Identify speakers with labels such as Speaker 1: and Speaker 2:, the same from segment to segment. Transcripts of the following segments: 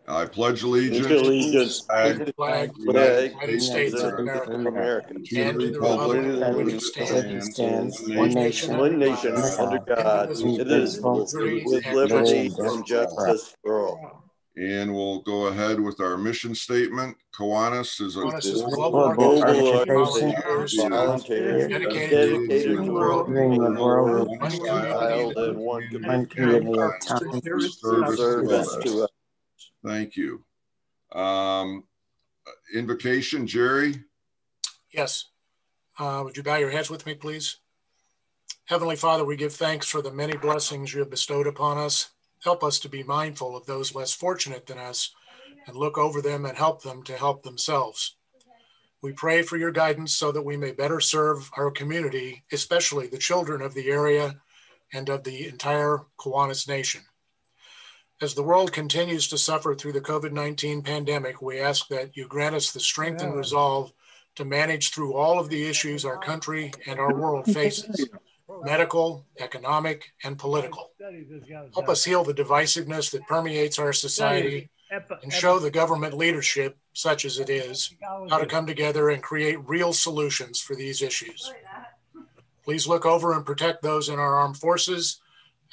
Speaker 1: I pledge allegiance
Speaker 2: to
Speaker 3: the flag
Speaker 1: of the United
Speaker 3: States of America,
Speaker 1: and
Speaker 3: and to the republic for which it stands, one nation under God, indivisible, with liberty and justice for all.
Speaker 1: And we'll go ahead with our mission statement. Kiwanis is a
Speaker 3: global organization of volunteers dedicated to the world, bringing the world one child and one community at a time service to us.
Speaker 1: Thank you. Invocation, Jerry?
Speaker 4: Yes. Would you bow your heads with me, please? Heavenly Father, we give thanks for the many blessings you have bestowed upon us. Help us to be mindful of those less fortunate than us and look over them and help them to help themselves. We pray for your guidance so that we may better serve our community, especially the children of the area and of the entire Kiwanis Nation. As the world continues to suffer through the COVID-19 pandemic, we ask that you grant us the strength and resolve to manage through all of the issues our country and our world faces, medical, economic, and political. Help us heal the divisiveness that permeates our society and show the government leadership, such as it is, how to come together and create real solutions for these issues. Please look over and protect those in our armed forces,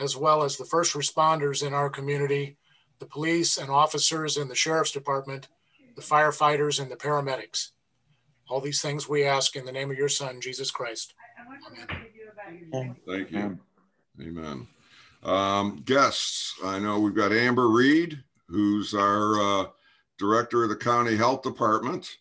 Speaker 4: as well as the first responders in our community, the police and officers in the sheriff's department, the firefighters and the paramedics. All these things we ask in the name of your Son, Jesus Christ. Amen.
Speaker 1: Thank you. Amen. Guests, I know we've got Amber Reed, who's our director of the county health department.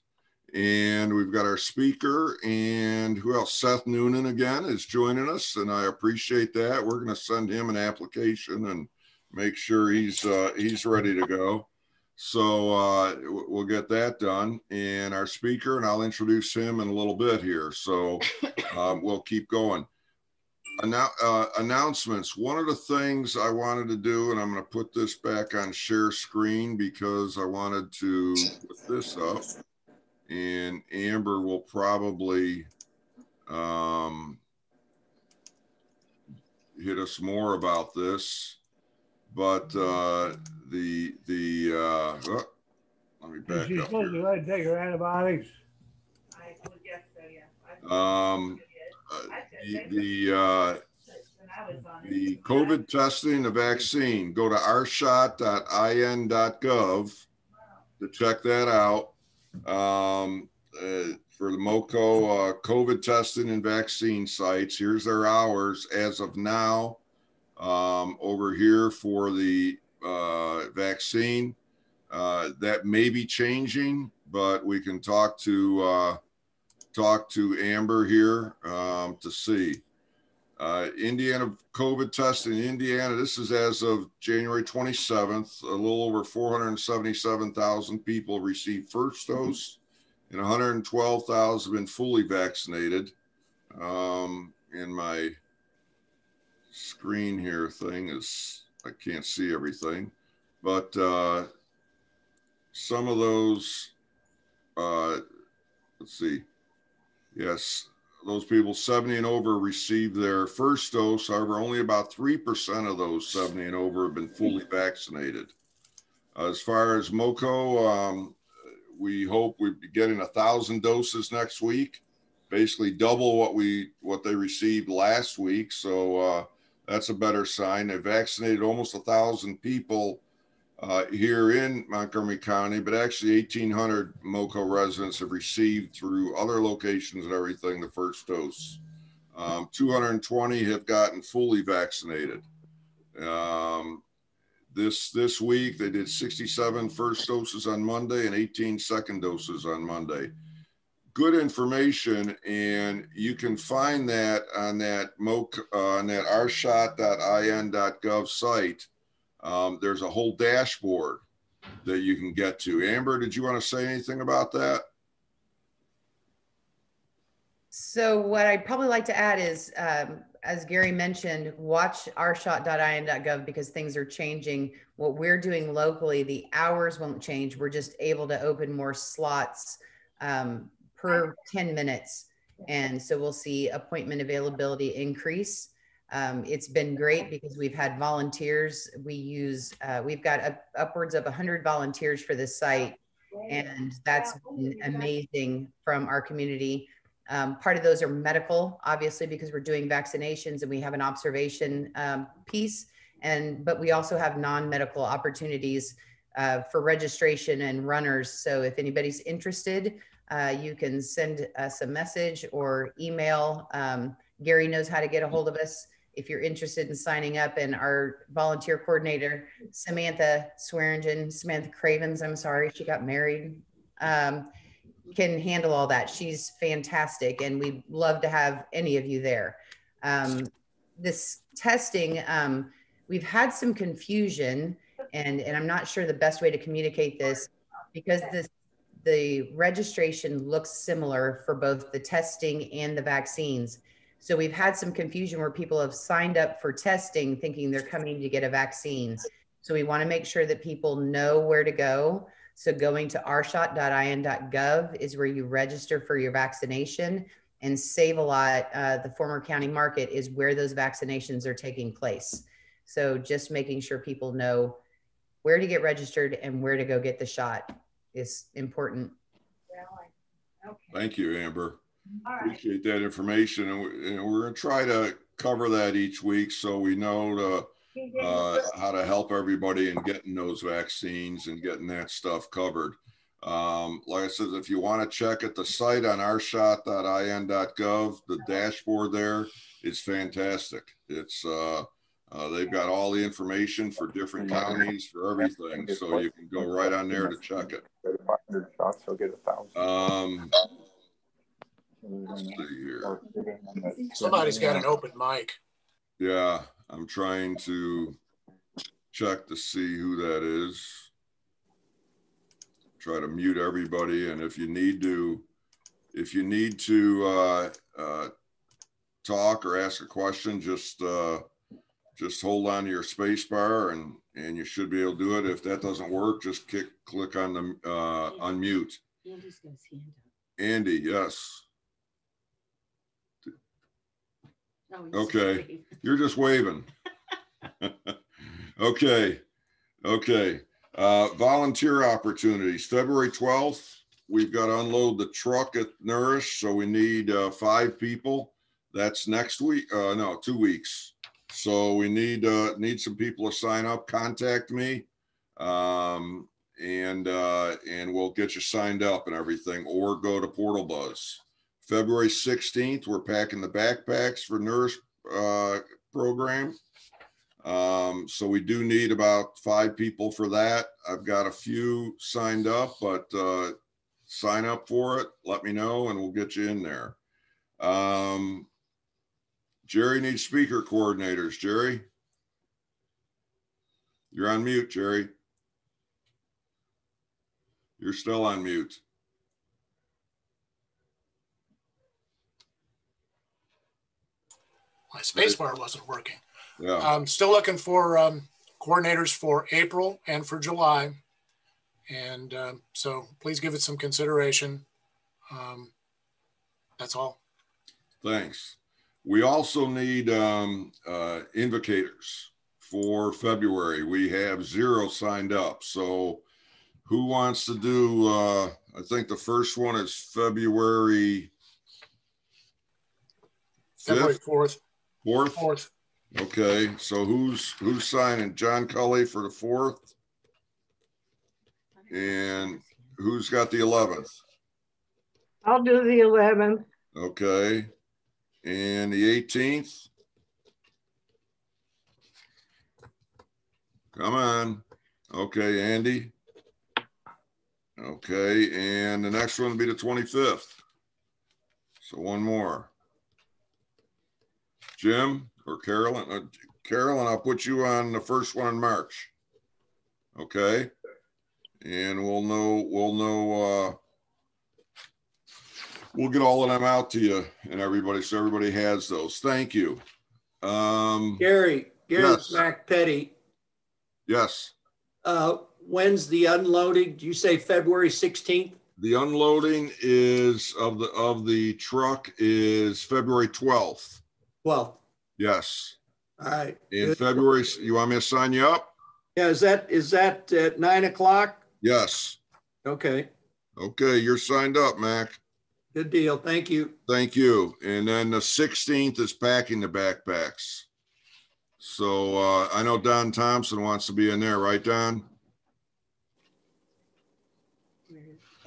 Speaker 1: And we've got our speaker, and who else? Seth Noonan again is joining us, and I appreciate that. We're going to send him an application and make sure he's ready to go. So we'll get that done. And our speaker, and I'll introduce him in a little bit here. So we'll keep going. Announcements. One of the things I wanted to do, and I'm going to put this back on share screen because I wanted to put this up. And Amber will probably hit us more about this, but let me back up. She's supposed to take her antibiotics. I would guess so, yeah. The COVID testing, the vaccine. Go to ourshot.in.gov to check that out. For the MOCO COVID testing and vaccine sites, here's their hours as of now. Over here for the vaccine, that may be changing, but we can talk to Amber here to see. Indiana COVID testing in Indiana, this is as of January 27th, a little over 477,000 people received first dose and 112,000 have been fully vaccinated. In my screen here thing is, I can't see everything, but some of those, let's see, yes, those people 70 and over received their first dose. However, only about 3% of those 70 and over have been fully vaccinated. As far as MOCO, we hope we'll be getting 1,000 doses next week, basically double what they received last week. So that's a better sign. They vaccinated almost 1,000 people here in Montgomery County, but actually 1,800 MOCO residents have received through other locations and everything the first dose. 220 have gotten fully vaccinated. This week they did 67 first doses on Monday and 18 second doses on Monday. Good information, and you can find that on that ourshot.in.gov site. There's a whole dashboard that you can get to. Amber, did you want to say anything about that?
Speaker 5: So what I'd probably like to add is, as Gary mentioned, watch ourshot.in.gov because things are changing. What we're doing locally, the hours won't change. We're just able to open more slots per 10 minutes. And so we'll see appointment availability increase. It's been great because we've had volunteers. We've got upwards of 100 volunteers for this site, and that's been amazing from our community. Part of those are medical, obviously, because we're doing vaccinations and we have an observation piece, but we also have non-medical opportunities for registration and runners. So if anybody's interested, you can send us a message or email. Gary knows how to get a hold of us if you're interested in signing up. And our volunteer coordinator, Samantha Cravens, I'm sorry, she got married, can handle all that. She's fantastic, and we'd love to have any of you there. This testing, we've had some confusion, and I'm not sure the best way to communicate this, because the registration looks similar for both the testing and the vaccines. So we've had some confusion where people have signed up for testing thinking they're coming to get a vaccine. So we want to make sure that people know where to go. So going to ourshot.in.gov is where you register for your vaccination, and Save a Lot, the former county market, is where those vaccinations are taking place. So just making sure people know where to get registered and where to go get the shot is important.
Speaker 1: Thank you, Amber. Appreciate that information. And we're going to try to cover that each week so we know how to help everybody in getting those vaccines and getting that stuff covered. Like I said, if you want to check at the site on ourshot.in.gov, the dashboard there is fantastic. It's they've got all the information for different counties, for everything, so you can go right on there to check it.
Speaker 3: 500 shots, he'll get 1,000.
Speaker 1: Let's see here.
Speaker 4: Somebody's got an open mic.
Speaker 1: Yeah, I'm trying to check to see who that is. Try to mute everybody, and if you need to talk or ask a question, just hold on to your space bar, and you should be able to do it. If that doesn't work, just click on the unmute.
Speaker 2: Andy's got his hand up.
Speaker 1: Andy, yes.
Speaker 2: No,
Speaker 1: Okay, you're just waving. Okay. Volunteer opportunities. February 12th, we've got to unload the truck at Nourish, so we need 5 people. That's next week. No, 2 weeks. So we need some people to sign up. Contact me, and we'll get you signed up and everything, or go to Portal Buzz. February 16th, we're packing the backpacks for Nourish program. So we do need about 5 people for that. I've got a few signed up, but sign up for it. Let me know, and we'll get you in there. Jerry needs speaker coordinators. Jerry, you're on mute, Jerry. You're still on mute.
Speaker 4: My spacebar wasn't working.
Speaker 1: Yeah.
Speaker 4: I'm still looking for coordinators for April and for July. And so please give it some consideration. That's all.
Speaker 1: Thanks. We also need invocators for February. We have 0 signed up. So who wants to do, I think the first one is February
Speaker 4: 4th.
Speaker 1: 4th? Okay, so who's signing? John Cully for the 4th? And who's got the 11th?
Speaker 6: I'll do the 11th.
Speaker 1: Okay. And the 18th? Come on. Okay, Andy. Okay, and the next one will be the 25th. So one more. Jim or Carolyn? Carolyn, I'll put you on the first one in March. Okay. And we'll get all of them out to you and everybody, so everybody has those. Thank you.
Speaker 7: Gary,
Speaker 1: yes.
Speaker 7: Mac Petty.
Speaker 1: Yes.
Speaker 7: When's the unloading? Do you say February 16th?
Speaker 1: The unloading is of the truck is February 12th.
Speaker 7: 12th.
Speaker 1: Yes.
Speaker 7: All right.
Speaker 1: In
Speaker 7: Good.
Speaker 1: February, you want me to sign you up?
Speaker 7: Yeah, is that at 9 o'clock?
Speaker 1: Yes.
Speaker 7: Okay,
Speaker 1: Okay, you're signed up, Mac.
Speaker 7: good deal. Thank you.
Speaker 1: Thank you. And then the 16th is packing the backpacks. So I know Don Thompson wants to be in there, right, Don?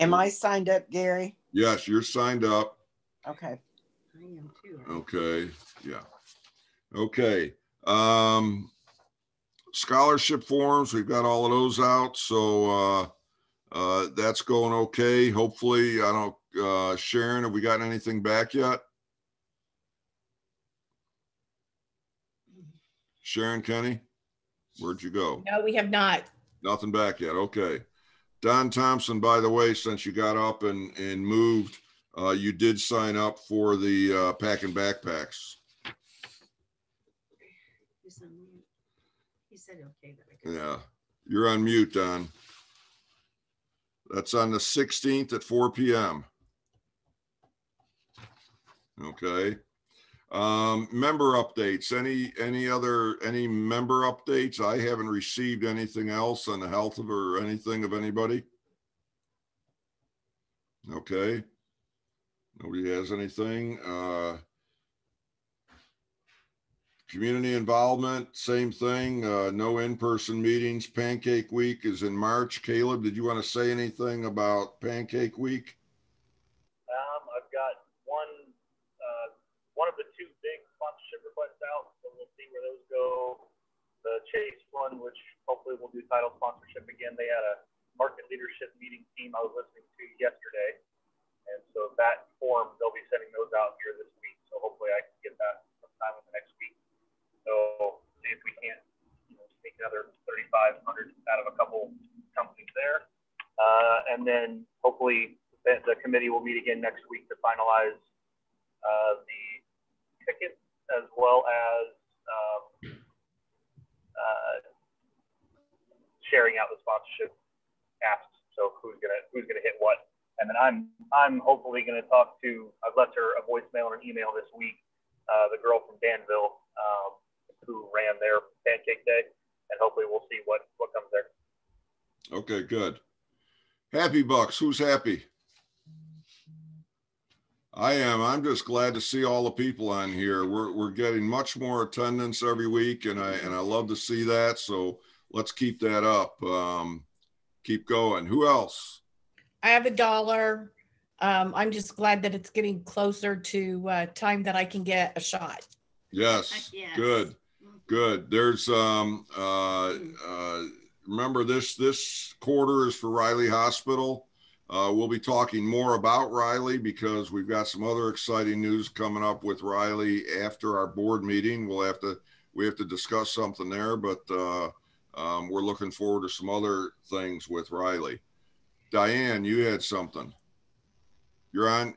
Speaker 3: Am I signed up, Gary?
Speaker 1: Yes, you're signed up.
Speaker 3: Okay.
Speaker 2: I am too.
Speaker 1: Okay, yeah. Okay. Scholarship forms, we've got all of those out. So that's going okay. Hopefully, I don't, Sharon, have we gotten anything back yet? Sharon Kenny, where'd you go?
Speaker 6: No, we have not.
Speaker 1: Nothing back yet. Okay. Don Thompson, by the way, since you got up and moved, you did sign up for the packing backpacks.
Speaker 2: He's on mute. He said okay, but I guess.
Speaker 1: Yeah, you're on mute, Don. That's on the 16th at 4 p.m. Okay. Member updates. Any member updates? I haven't received anything else on the health of or anything of anybody. Okay. Nobody has anything. Community involvement, same thing. No in-person meetings. Pancake Week is in March. Caleb, did you want to say anything about Pancake Week?
Speaker 8: I've got one of the two big sponsorship requests out, so we'll see where those go. The Chase one, which hopefully will do title sponsorship again. They had a market leadership meeting team I was listening to yesterday, and so that form, they'll be sending those out here this week. So hopefully I can get that sometime in the next week. So see if we can't, sneak another 3,500 out of a couple companies there. And then hopefully the committee will meet again next week to finalize the tickets as well as sharing out the sponsorship asks. So who's gonna hit what? And then I'm hopefully gonna talk to, I've left her a voicemail and an email this week, the girl from Danville who ran their pancake day, and hopefully we'll see what comes there.
Speaker 1: Okay, good. Happy Bucks. Who's happy? I am. I'm just glad to see all the people on here. We're getting much more attendance every week, and I love to see that. So let's keep that up. Keep going. Who else?
Speaker 6: I have $1. I'm just glad that it's getting closer to time that I can get a shot.
Speaker 1: Yes.
Speaker 2: Yes.
Speaker 1: Good. Good. There's remember this quarter is for Riley Hospital. We'll be talking more about Riley because we've got some other exciting news coming up with Riley after our board meeting. We have to discuss something there, but we're looking forward to some other things with Riley. Diane, you had something. You're on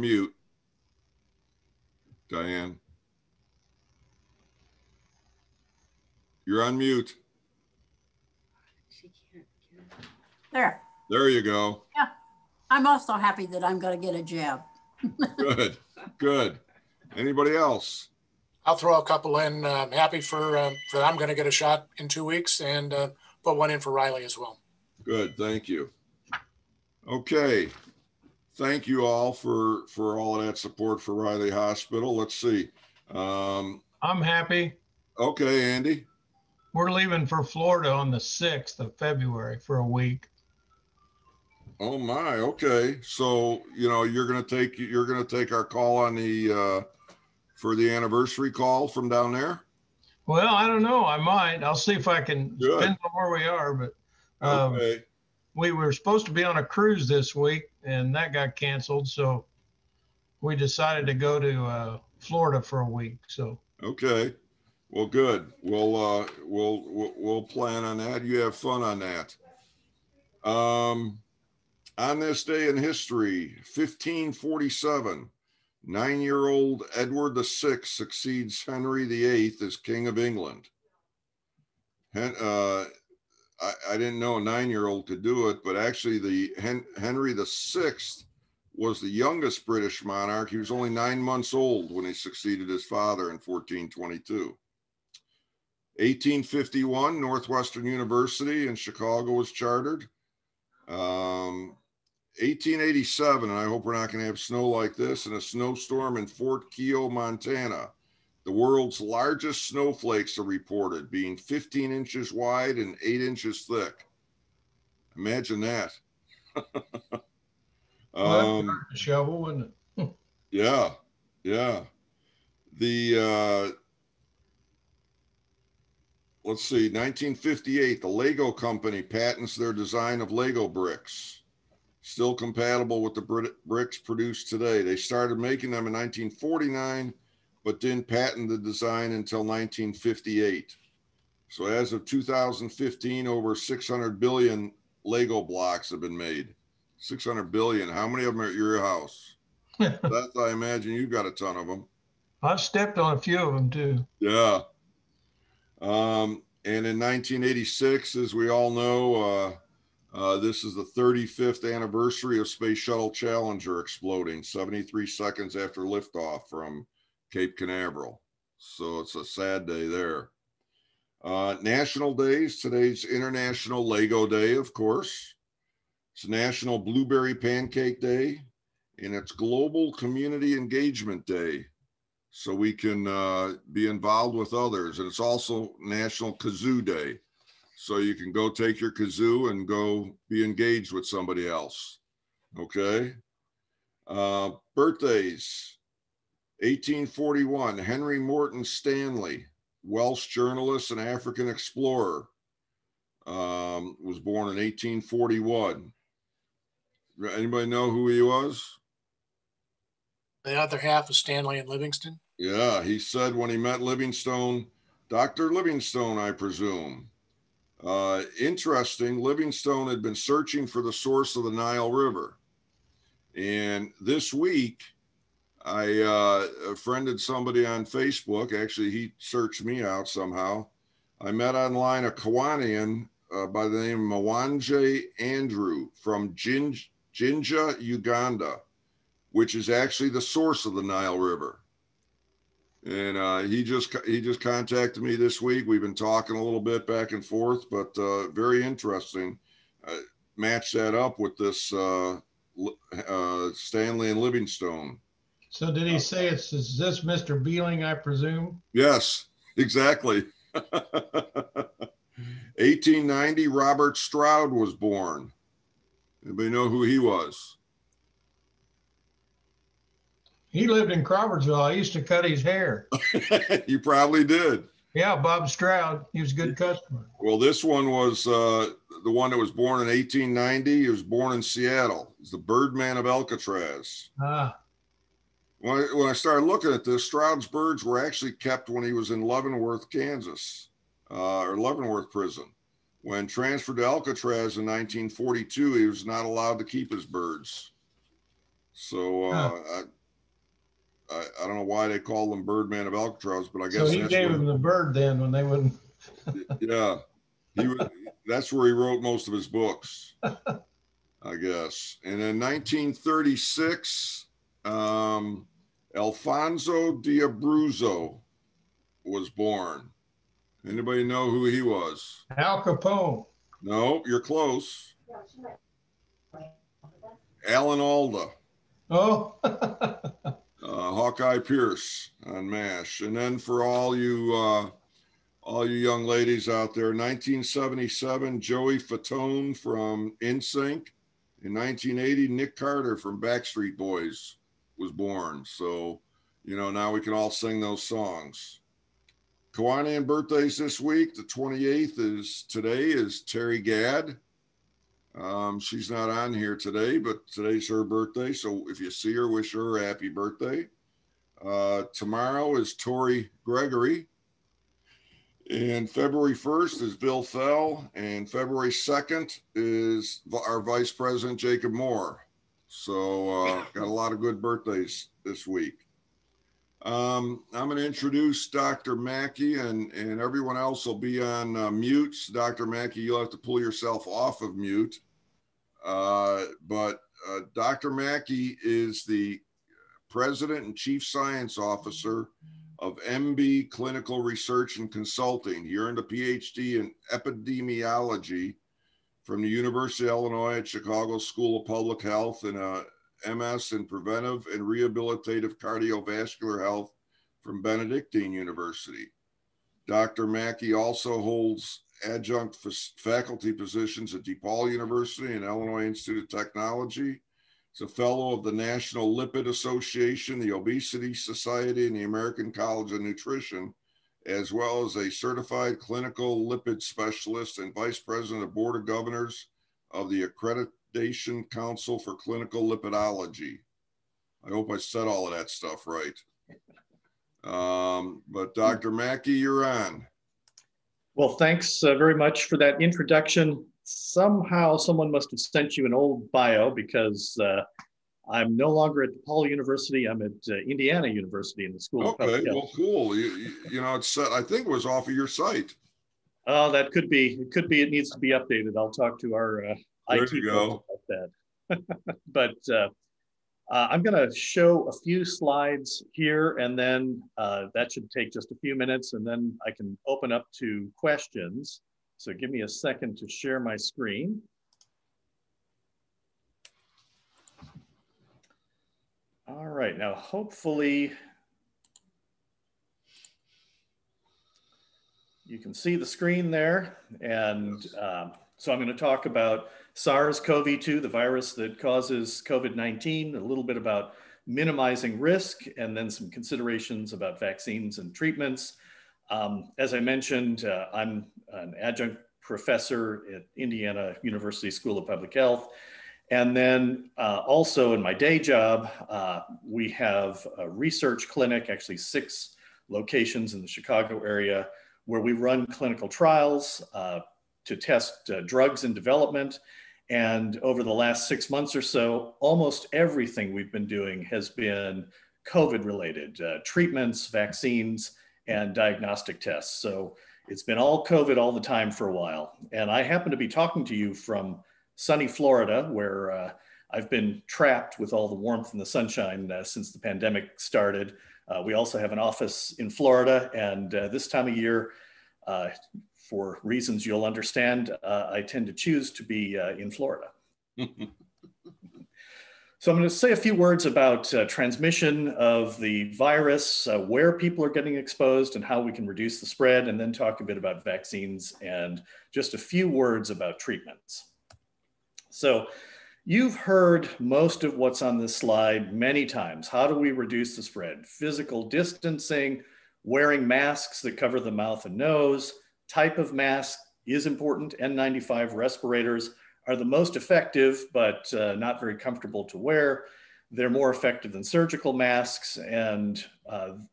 Speaker 1: mute. Diane. You're on mute.
Speaker 2: She can't.
Speaker 9: There.
Speaker 1: There you go.
Speaker 9: Yeah. I'm also happy that I'm going to get a jab.
Speaker 1: Good. Good. Anybody else?
Speaker 4: I'll throw a couple in. I'm happy for I'm going to get a shot in 2 weeks and put one in for Riley as well.
Speaker 1: Good. Thank you. Okay. Thank you all for all of that support for Riley Hospital. Let's see.
Speaker 10: I'm happy.
Speaker 1: Okay, Andy.
Speaker 10: We're leaving for Florida on the 6th of February for a week.
Speaker 1: Oh my. Okay. So, you're going to take our call on the for the anniversary call from down there?
Speaker 10: Well, I don't know. I might. I'll see if I can.
Speaker 1: Good.
Speaker 10: Depends on where we are, but
Speaker 1: okay.
Speaker 10: We were supposed to be on a cruise this week and that got canceled. So we decided to go to Florida for a week. So.
Speaker 1: Okay. Well, good. We'll plan on that. You have fun on that. On this day in history, 1547, 9-year-old Edward VI succeeds Henry VIII as King of England. I didn't know a 9-year-old could do it, but actually the Henry VI was the youngest British monarch. He was only 9 months old when he succeeded his father in 1422. 1851, Northwestern University in Chicago was chartered. 1887, and I hope we're not going to have snow like this, in a snowstorm in Fort Keogh, Montana. The world's largest snowflakes are reported, being 15 inches wide and 8 inches thick. Imagine that.
Speaker 10: Shovel, wouldn't it?
Speaker 1: Yeah, yeah. The let's see, 1958, the Lego company patents their design of Lego bricks, still compatible with the bricks produced today. They started making them in 1949, but didn't patent the design until 1958. So as of 2015, over 600 billion Lego blocks have been made. 600 billion. How many of them are at your house? Beth, I imagine you've got a ton of them.
Speaker 10: I've stepped on a few of them too.
Speaker 1: Yeah. And in 1986, as we all know, this is the 35th anniversary of Space Shuttle Challenger exploding 73 seconds after liftoff from Cape Canaveral. So it's a sad day there. National days. Today's International Lego Day, of course. It's National Blueberry Pancake Day, and it's Global Community Engagement Day, so we can be involved with others. And it's also National Kazoo Day, so you can go take your kazoo and go be engaged with somebody else. Okay. Birthdays. 1841, Henry Morton Stanley, Welsh journalist and African explorer, was born in 1841. Anybody know who he was?
Speaker 4: The other half of Stanley and Livingston?
Speaker 1: Yeah, he said when he met Livingstone, Dr. Livingstone, I presume. Interesting, Livingstone had been searching for the source of the Nile River. And this week, I friended somebody on Facebook. Actually, he searched me out somehow. I met online a Kiwanian by the name of Mwanje Andrew from Jinja, Uganda, which is actually the source of the Nile River. And he just contacted me this week. We've been talking a little bit back and forth, but very interesting. Match that up with this Stanley and Livingstone.
Speaker 10: So did he say is this Mr. Beeling, I presume?
Speaker 1: Yes, exactly. 1890, Robert Stroud was born. Anybody know who he was?
Speaker 10: He lived in Crawfordsville. I used to cut his hair.
Speaker 1: You probably did.
Speaker 10: Yeah, Bob Stroud. He was a good customer.
Speaker 1: Well, this one was the one that was born in 1890. He was born in Seattle. He's the Birdman of Alcatraz.
Speaker 10: Ah.
Speaker 1: When I started looking at this, Stroud's birds were actually kept when he was in Leavenworth, Kansas, or Leavenworth prison. When transferred to Alcatraz in 1942, he was not allowed to keep his birds. So I don't know why they call them Birdman of Alcatraz, but I guess
Speaker 10: so he gave him the bird then when they wouldn't.
Speaker 1: Yeah, that's where he wrote most of his books, I guess. And in 1936, Alfonso de Abruzzo was born. Anybody know who he was?
Speaker 10: Al Capone.
Speaker 1: No, you're close. Alan Alda.
Speaker 10: Oh.
Speaker 1: Hawkeye Pierce on MASH. And then for all you young ladies out there, 1977, Joey Fatone from NSYNC. In 1980, Nick Carter from Backstreet Boys was born. So, now we can all sing those songs. Kiwanian birthdays this week. The 28th today is Terry Gadd. She's not on here today, but today's her birthday. So if you see her, wish her a happy birthday. Tomorrow is Tori Gregory. And February 1st is Bill Fell. And February 2nd is our Vice President, Jacob Moore. So got a lot of good birthdays this week. I'm going to introduce Dr. Maki, and everyone else will be on mute. Dr. Maki, you'll have to pull yourself off of mute. But Dr. Maki is the President and Chief Science Officer of MB Clinical Research and Consulting. He earned a PhD in epidemiology from the University of Illinois at Chicago School of Public Health and a MS in preventive and rehabilitative cardiovascular health from Benedictine University. Dr. Maki also holds adjunct faculty positions at DePaul University and Illinois Institute of Technology. He's a fellow of the National Lipid Association, the Obesity Society, and the American College of Nutrition, as well as a certified clinical lipid specialist and vice president of Board of Governors of the Accreditation Council for Clinical Lipidology. I hope I said all of that stuff right. But Dr. Maki, you're on.
Speaker 11: Well, thanks very much for that introduction. Somehow someone must have sent you an old bio because I'm no longer at DePaul University. I'm at Indiana University in the School of Public Health.
Speaker 1: Well, cool. You know, it's set, I think it was off of your site.
Speaker 11: Oh, that could be. It could be. It needs to be updated. I'll talk to our IT folks about that. But I'm going to show a few slides here, and then that should take just a few minutes, and then I can open up to questions. So give me a second to share my screen. All right, now hopefully you can see the screen there. And so I'm going to talk about SARS-CoV-2, the virus that causes COVID-19, a little bit about minimizing risk, and then some considerations about vaccines and treatments. As I mentioned, I'm an adjunct professor at Indiana University School of Public Health. And then also in my day job, we have a research clinic, actually 6 locations in the Chicago area, where we run clinical trials to test drugs in development. And over the last 6 months or so, almost everything we've been doing has been COVID related, treatments, vaccines, and diagnostic tests. So it's been all COVID all the time for a while. And I happen to be talking to you from sunny Florida, where I've been trapped with all the warmth and the sunshine since the pandemic started. We also have an office in Florida, and this time of year, for reasons you'll understand, I tend to choose to be in Florida. So I'm going to say a few words about transmission of the virus, where people are getting exposed and how we can reduce the spread, and then talk a bit about vaccines and just a few words about treatments. So you've heard most of what's on this slide many times. How do we reduce the spread? Physical distancing, wearing masks that cover the mouth and nose, type of mask is important. N95 respirators are the most effective, but not very comfortable to wear. They're more effective than surgical masks, and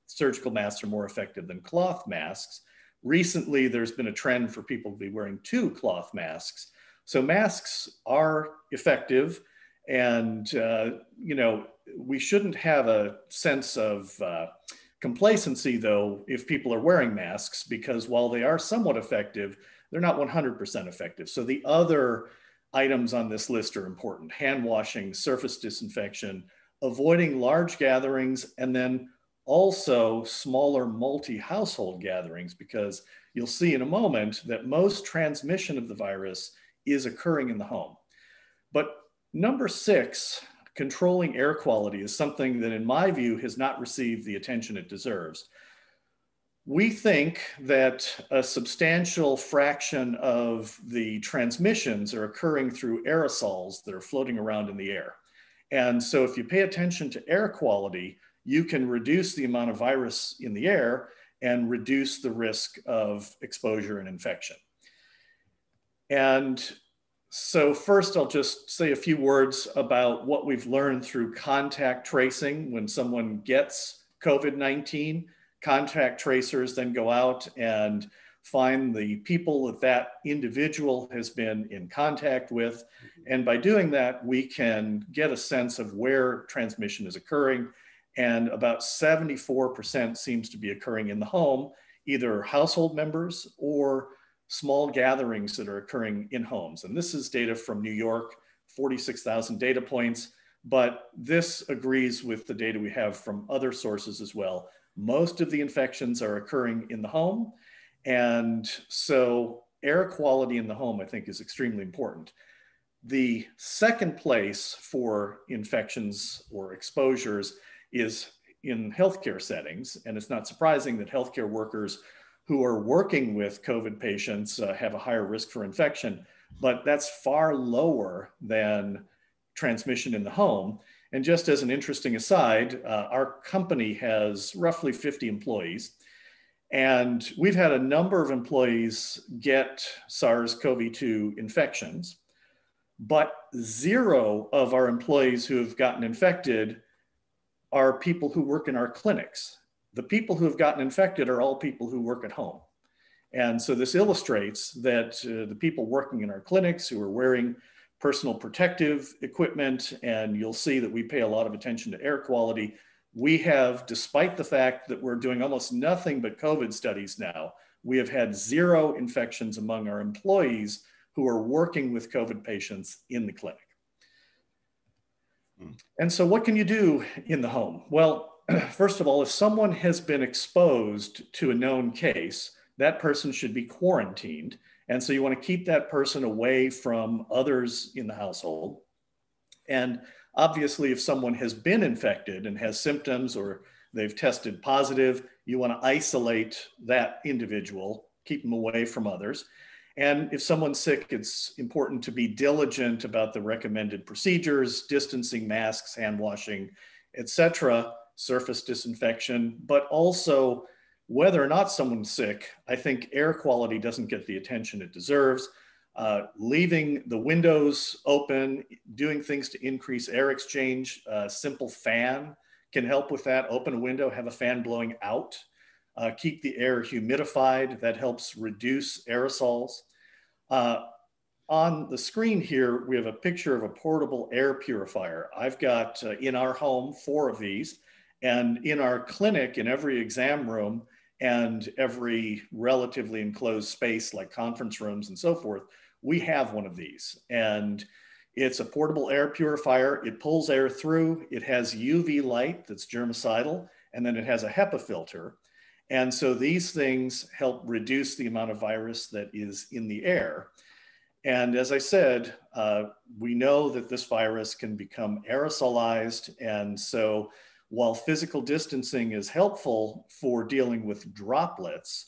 Speaker 11: surgical masks are more effective than cloth masks. Recently, there's been a trend for people to be wearing 2 cloth masks. So masks are effective, and you know, we shouldn't have a sense of complacency, though, if people are wearing masks, because while they are somewhat effective, they're not 100% effective. So the other items on this list are important: hand washing, surface disinfection, avoiding large gatherings, and then also smaller multi-household gatherings, because you'll see in a moment that most transmission of the virus is occurring in the home. But number 6, controlling air quality, is something that in my view has not received the attention it deserves. We think that a substantial fraction of the transmissions are occurring through aerosols that are floating around in the air. And so if you pay attention to air quality, you can reduce the amount of virus in the air and reduce the risk of exposure and infection. And so first, I'll just say a few words about what we've learned through contact tracing. When someone gets COVID-19, contact tracers then go out and find the people that that individual has been in contact with. And by doing that, we can get a sense of where transmission is occurring. And about 74% seems to be occurring in the home, either household members or small gatherings that are occurring in homes. And this is data from New York, 46,000 data points, but this agrees with the data we have from other sources as well. Most of the infections are occurring in the home. And so air quality in the home, I think, is extremely important. The second place for infections or exposures is in healthcare settings. And it's not surprising that healthcare workers who are working with COVID patients have a higher risk for infection, but that's far lower than transmission in the home. And just as an interesting aside, our company has roughly 50 employees. And we've had a number of employees get SARS-CoV-2 infections, but 0 of our employees who have gotten infected are people who work in our clinics. The people who have gotten infected are all people who work at home. And so this illustrates that the people working in our clinics who are wearing personal protective equipment, and you'll see that we pay a lot of attention to air quality. We have, despite the fact that we're doing almost nothing but COVID studies now, we have had 0 infections among our employees who are working with COVID patients in the clinic. And so what can you do in the home? Well, first of all, if someone has been exposed to a known case, that person should be quarantined. And so you want to keep that person away from others in the household. And obviously, if someone has been infected and has symptoms or they've tested positive, you want to isolate that individual, keep them away from others. And if someone's sick, it's important to be diligent about the recommended procedures, distancing, masks, hand washing, etc., surface disinfection, but also whether or not someone's sick, I think air quality doesn't get the attention it deserves. Leaving the windows open, doing things to increase air exchange, a simple fan can help with that. Open a window, have a fan blowing out. Keep the air humidified, that helps reduce aerosols. On the screen here, we have a picture of a portable air purifier. I've got in our home 4 of these, and in our clinic, in every exam room and every relatively enclosed space like conference rooms and so forth, we have one of these. And it's a portable air purifier. It pulls air through. It has UV light that's germicidal, and then it has a HEPA filter. And so these things help reduce the amount of virus that is in the air. And as I said, we know that this virus can become aerosolized. And so while physical distancing is helpful for dealing with droplets,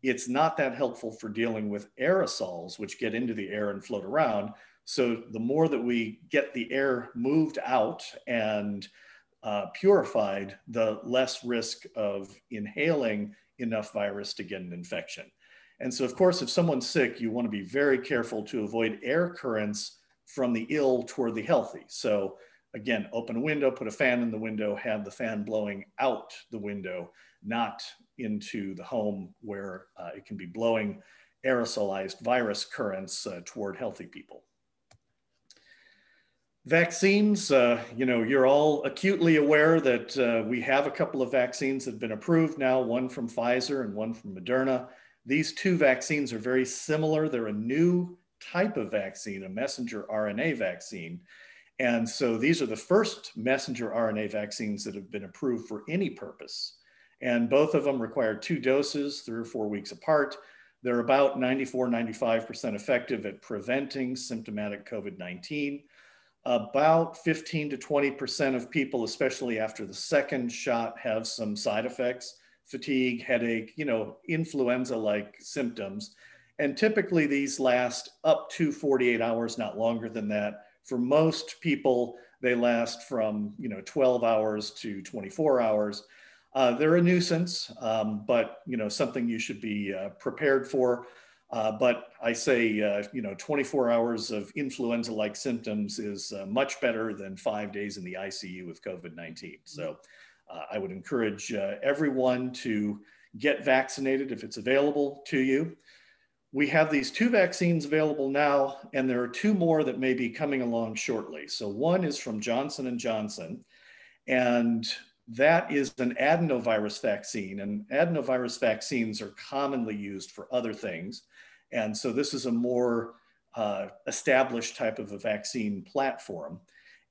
Speaker 11: it's not that helpful for dealing with aerosols, which get into the air and float around. So the more that we get the air moved out and purified, the less risk of inhaling enough virus to get an infection. And so, of course, if someone's sick, you want to be very careful to avoid air currents from the ill toward the healthy. So again, open a window, put a fan in the window, have the fan blowing out the window, not into the home where it can be blowing aerosolized virus currents toward healthy people. Vaccines, you're all acutely aware that we have a couple of vaccines that have been approved now, one from Pfizer and one from Moderna. These 2 vaccines are very similar. They're a new type of vaccine, a messenger RNA vaccine. And so these are the first messenger RNA vaccines that have been approved for any purpose. And both of them require 2 doses, 3 or 4 weeks apart. They're about 94, 95% effective at preventing symptomatic COVID-19. About 15 to 20% of people, especially after the second shot, have some side effects, fatigue, headache, influenza-like symptoms. And typically these last up to 48 hours, not longer than that. For most people, they last from 12 hours to 24 hours. They're a nuisance, but something you should be prepared for. But I say, 24 hours of influenza-like symptoms is much better than 5 days in the ICU with COVID-19. So I would encourage everyone to get vaccinated if it's available to you. We have these 2 vaccines available now, and there are 2 more that may be coming along shortly. So one is from Johnson & Johnson, and that is an adenovirus vaccine, and adenovirus vaccines are commonly used for other things. And so this is a more established type of a vaccine platform.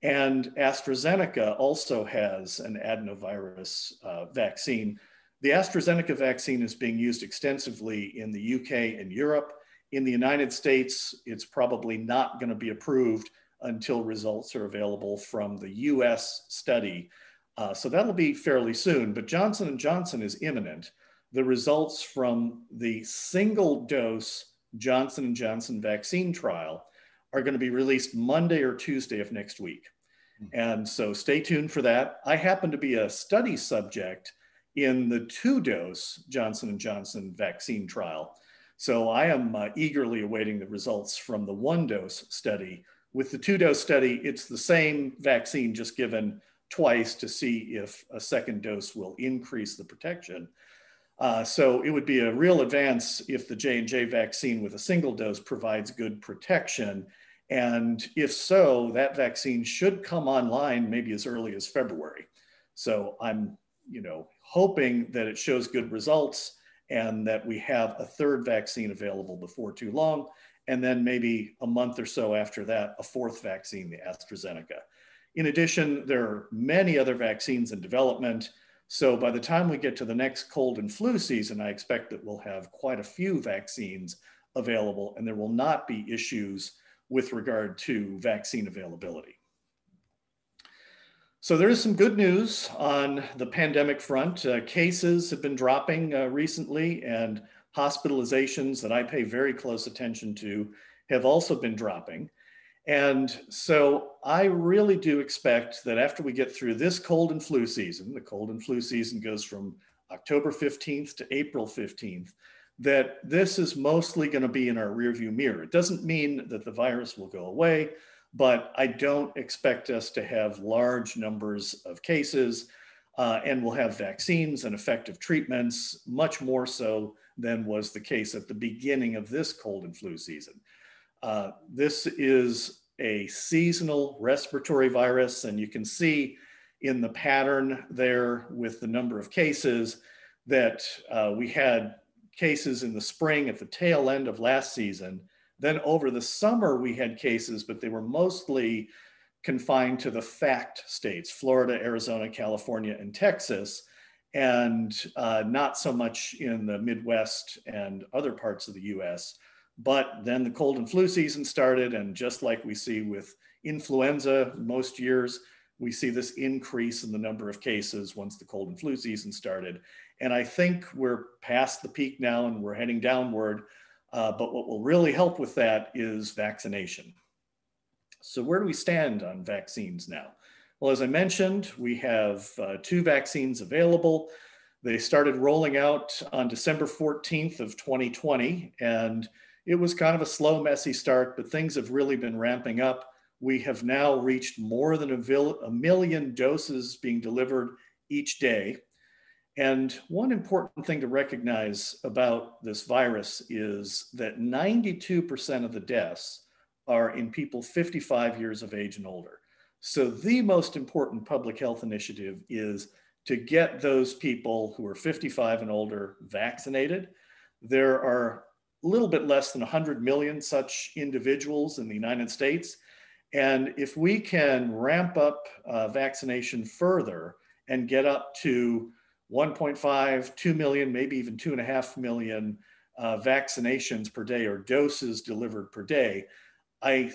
Speaker 11: And AstraZeneca also has an adenovirus vaccine. The AstraZeneca vaccine is being used extensively in the UK and Europe. In the United States, it's probably not going to be approved until results are available from the US study. So that'll be fairly soon, but Johnson & Johnson is imminent. The results from the single dose Johnson & Johnson vaccine trial are going to be released Monday or Tuesday of next week. And so stay tuned for that. I happen to be a study subject in the 2-dose Johnson & Johnson vaccine trial. So I am eagerly awaiting the results from the 1-dose study. With the 2-dose study, it's the same vaccine just given twice to see if a second dose will increase the protection. So it would be a real advance if the J&J vaccine with a single dose provides good protection. And if so, that vaccine should come online maybe as early as February. So I'm, hoping that it shows good results and that we have a third vaccine available before too long. And then maybe a month or so after that, a fourth vaccine, the AstraZeneca. In addition, there are many other vaccines in development. So by the time we get to the next cold and flu season, I expect that we'll have quite a few vaccines available and there will not be issues with regard to vaccine availability. So there is some good news on the pandemic front. Cases have been dropping recently, and hospitalizations that I pay very close attention to have also been dropping. And so I really do expect that after we get through this cold and flu season, the cold and flu season goes from October 15th to April 15th, that this is mostly going to be in our rearview mirror. It doesn't mean that the virus will go away, but I don't expect us to have large numbers of cases, and we'll have vaccines and effective treatments, much more so than was the case at the beginning of this cold and flu season. This is a seasonal respiratory virus, and you can see in the pattern there with the number of cases that we had cases in the spring at the tail end of last season. Then over the summer, we had cases, but they were mostly confined to the FACT states, Florida, Arizona, California, and Texas, and not so much in the Midwest and other parts of the US. But then the cold and flu season started, and just like we see with influenza most years, we see this increase in the number of cases once the cold and flu season started. And I think we're past the peak now and we're heading downward. But what will really help with that is vaccination. So where do we stand on vaccines now? Well, as I mentioned, we have 2 vaccines available. They started rolling out on December 14th of 2020, and it was kind of a slow, messy start, but things have really been ramping up. We have now reached more than a million doses being delivered each day. And one important thing to recognize about this virus is that 92% of the deaths are in people 55 years of age and older. So the most important public health initiative is to get those people who are 55 and older vaccinated. There are a little bit less than 100 million such individuals in the United States. And if we can ramp up vaccination further and get up to 1.5, 2 million, maybe even 2.5 million vaccinations per day or doses delivered per day, I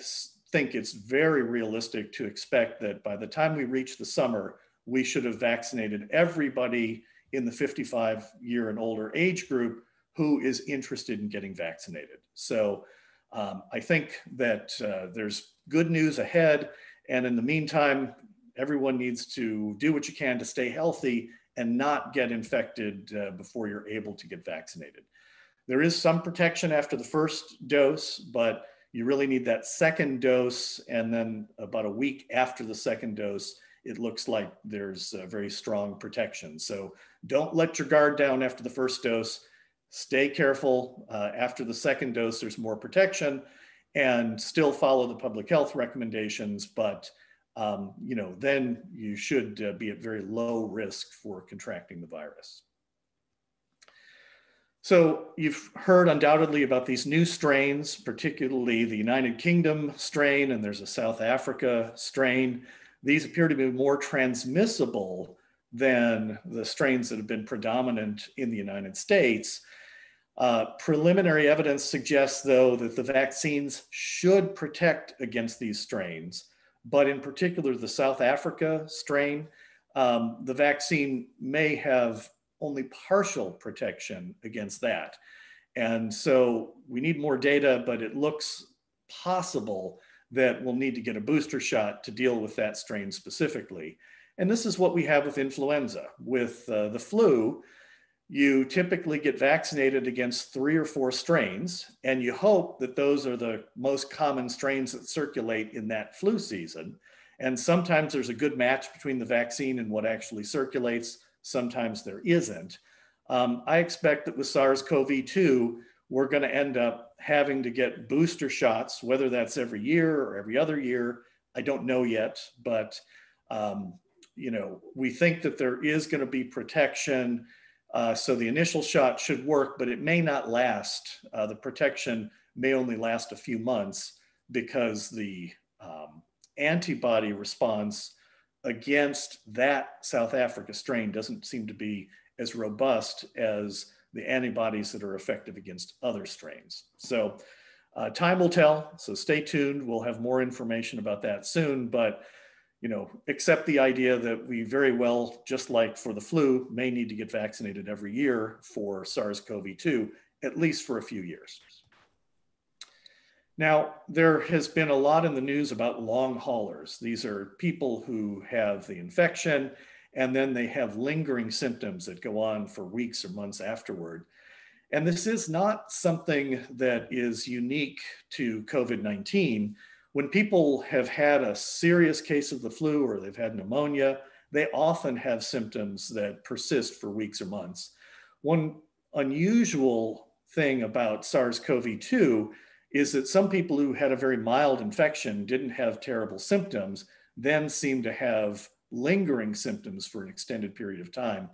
Speaker 11: think it's very realistic to expect that by the time we reach the summer, we should have vaccinated everybody in the 55-year and older age group who is interested in getting vaccinated. So I think that there's good news ahead. And in the meantime, everyone needs to do what you can to stay healthy and not get infected before you're able to get vaccinated. There is some protection after the first dose, but you really need that second dose. And then about a week after the second dose, it looks like there's very strong protection. So don't let your guard down after the first dose. Stay careful. After the second dose, there's more protection, and still follow the public health recommendations, but then you should be at very low risk for contracting the virus. So you've heard undoubtedly about these new strains, particularly the United Kingdom strain, and there's a South Africa strain. These appear to be more transmissible than the strains that have been predominant in the United States. Preliminary evidence suggests, though, that the vaccines should protect against these strains, but in particular, the South Africa strain, the vaccine may have only partial protection against that. And so we need more data, but it looks possible that we'll need to get a booster shot to deal with that strain specifically. And this is what we have with influenza. With the flu, you typically get vaccinated against 3 or 4 strains, and you hope that those are the most common strains that circulate in that flu season. And sometimes there's a good match between the vaccine and what actually circulates. Sometimes there isn't. I expect that with SARS-CoV-2, we're going to end up having to get booster shots, whether that's every year or every other year. I don't know yet, but you know, we think that there is going to be protection. So the initial shot should work, but it may not last. The protection may only last a few months because the antibody response against that South Africa strain doesn't seem to be as robust as the antibodies that are effective against other strains. So time will tell, so stay tuned. We'll have more information about that soon, but you know, accept the idea that we very well, just like for the flu, may need to get vaccinated every year for SARS-CoV-2, at least for a few years. Now, there has been a lot in the news about long haulers. These are people who have the infection and then they have lingering symptoms that go on for weeks or months afterward. And this is not something that is unique to COVID-19. When people have had a serious case of the flu or they've had pneumonia, they often have symptoms that persist for weeks or months. One unusual thing about SARS-CoV-2 is that some people who had a very mild infection didn't have terrible symptoms, then seem to have lingering symptoms for an extended period of time.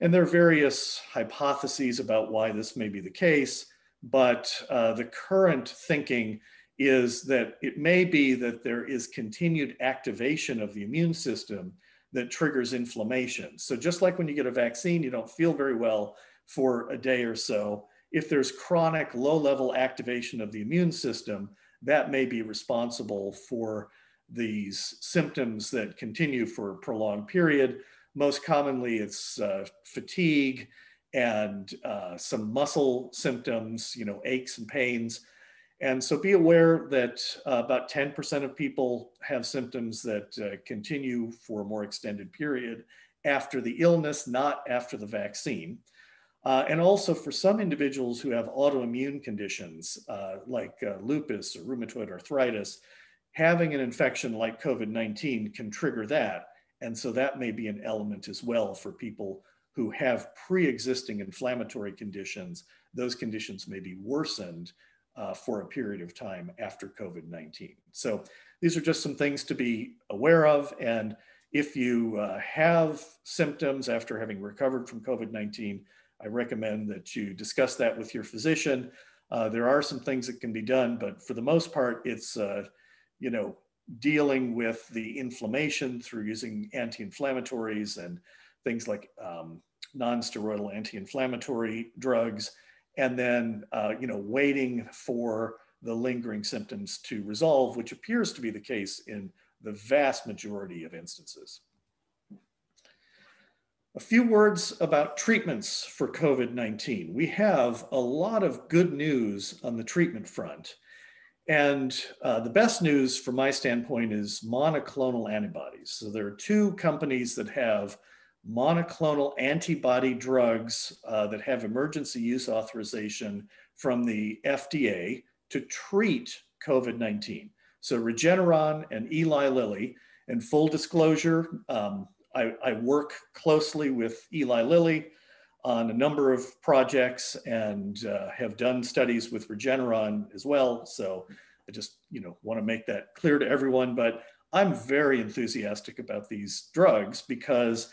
Speaker 11: And there are various hypotheses about why this may be the case, but the current thinking is that it may be that there is continued activation of the immune system that triggers inflammation. So just like when you get a vaccine, you don't feel very well for a day or so. If there's chronic low-level activation of the immune system, that may be responsible for these symptoms that continue for a prolonged period. Most commonly, it's fatigue and some muscle symptoms, you know, aches and pains. And so be aware that about 10% of people have symptoms that continue for a more extended period after the illness, not after the vaccine. And also for some individuals who have autoimmune conditions like lupus or rheumatoid arthritis, having an infection like COVID-19 can trigger that. And so that may be an element as well for people who have pre-existing inflammatory conditions. Those conditions may be worsened for a period of time after COVID-19. So these are just some things to be aware of. And if you have symptoms after having recovered from COVID-19, I recommend that you discuss that with your physician. There are some things that can be done, but for the most part, it's you know, dealing with the inflammation through using anti-inflammatories and things like non-steroidal anti-inflammatory drugs, and then you know, waiting for the lingering symptoms to resolve, which appears to be the case in the vast majority of instances. A few words about treatments for COVID-19. We have a lot of good news on the treatment front. And the best news from my standpoint is monoclonal antibodies. So there are 2 companies that have monoclonal antibody drugs that have emergency use authorization from the FDA to treat COVID-19. So Regeneron and Eli Lilly. And full disclosure, I work closely with Eli Lilly on a number of projects and have done studies with Regeneron as well. So I just, you know, want to make that clear to everyone, but I'm very enthusiastic about these drugs because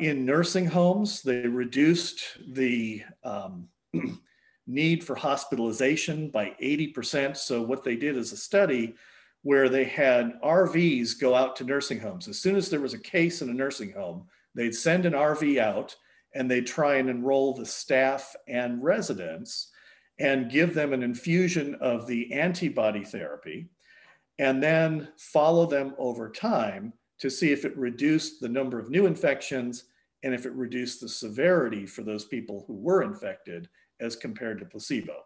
Speaker 11: in nursing homes, they reduced the need for hospitalization by 80%. So what they did is a study where they had RVs go out to nursing homes. As soon as there was a case in a nursing home, they'd send an RV out and they'd try and enroll the staff and residents and give them an infusion of the antibody therapy, and then follow them over time to see if it reduced the number of new infections and if it reduced the severity for those people who were infected as compared to placebo.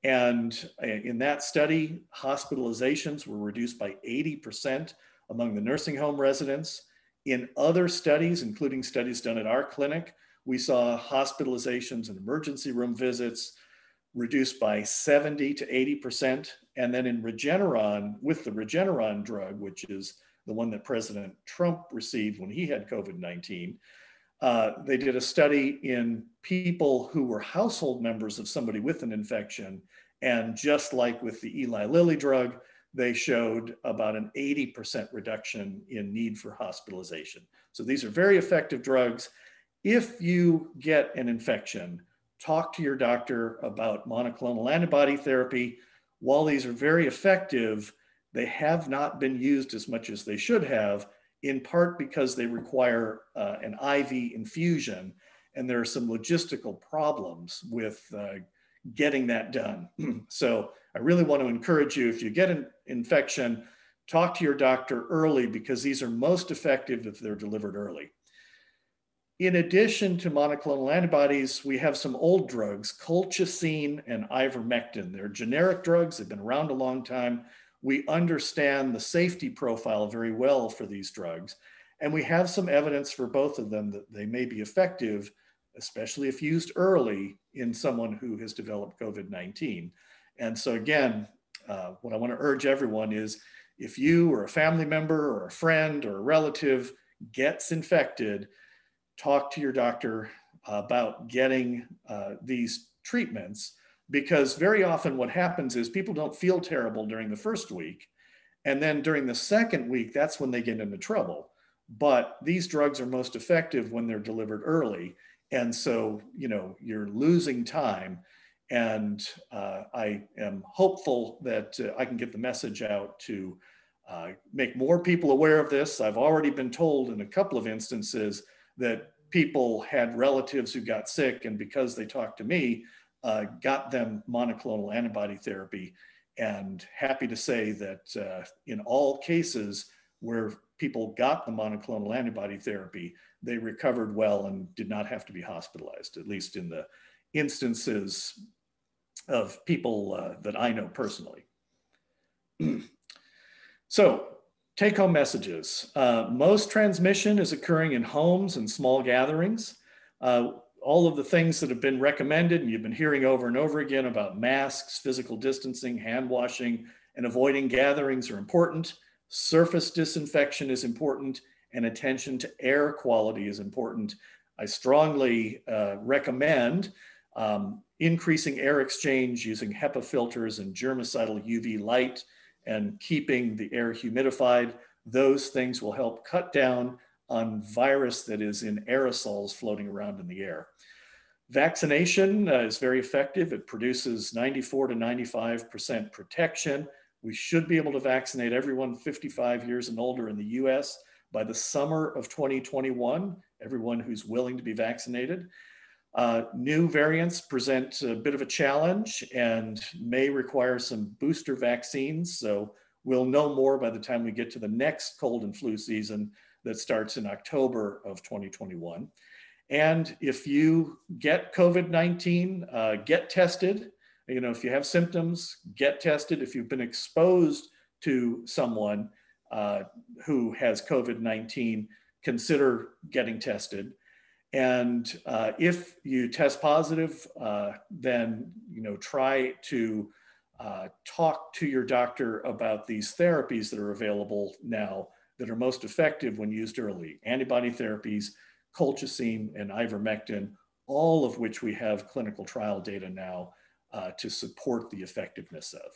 Speaker 11: And in that study, hospitalizations were reduced by 80% among the nursing home residents. In other studies, including studies done at our clinic, we saw hospitalizations and emergency room visits reduced by 70 to 80%. And then in Regeneron, with the Regeneron drug, which is the one that President Trump received when he had COVID-19, they did a study in people who were household members of somebody with an infection. And just like with the Eli Lilly drug, they showed about an 80% reduction in need for hospitalization. So these are very effective drugs. If you get an infection, talk to your doctor about monoclonal antibody therapy. While these are very effective, they have not been used as much as they should have, in part because they require an IV infusion, and there are some logistical problems with getting that done. So I really want to encourage you, if you get an infection, talk to your doctor early, because these are most effective if they're delivered early. In addition to monoclonal antibodies, we have some old drugs, colchicine and ivermectin. They're generic drugs, they've been around a long time. We understand the safety profile very well for these drugs, and we have some evidence for both of them that they may be effective, especially if used early in someone who has developed COVID-19. And so again, what I want to urge everyone is, if you or a family member or a friend or a relative gets infected, talk to your doctor about getting these treatments, because very often what happens is people don't feel terrible during the first week. And then during the second week, that's when they get into trouble. But these drugs are most effective when they're delivered early. And so, you know, you're losing time. And I am hopeful that I can get the message out to make more people aware of this. I've already been told in a couple of instances that people had relatives who got sick, and because they talked to me, got them monoclonal antibody therapy. And happy to say that in all cases where people got the monoclonal antibody therapy, they recovered well and did not have to be hospitalized, at least in the instances of people that I know personally. So, take-home messages. Most transmission is occurring in homes and small gatherings. All of the things that have been recommended, and you've been hearing over and over again about masks, physical distancing, hand washing, and avoiding gatherings are important. Surface disinfection is important, and attention to air quality is important. I strongly recommend increasing air exchange using HEPA filters and germicidal UV light, and keeping the air humidified. Those things will help cut down on virus that is in aerosols floating around in the air. Vaccination is very effective. It produces 94 to 95% protection. We should be able to vaccinate everyone 55 years and older in the US by the summer of 2021, everyone who's willing to be vaccinated. New variants present a bit of a challenge and may require some booster vaccines. So we'll know more by the time we get to the next cold and flu season that starts in October of 2021. And if you get COVID-19, get tested. You know, if you have symptoms, get tested. If you've been exposed to someone who has COVID-19, consider getting tested. And if you test positive, then, you know, try to talk to your doctor about these therapies that are available now that are most effective when used early. Antibody therapies, colchicine and ivermectin, all of which we have clinical trial data now to support the effectiveness of.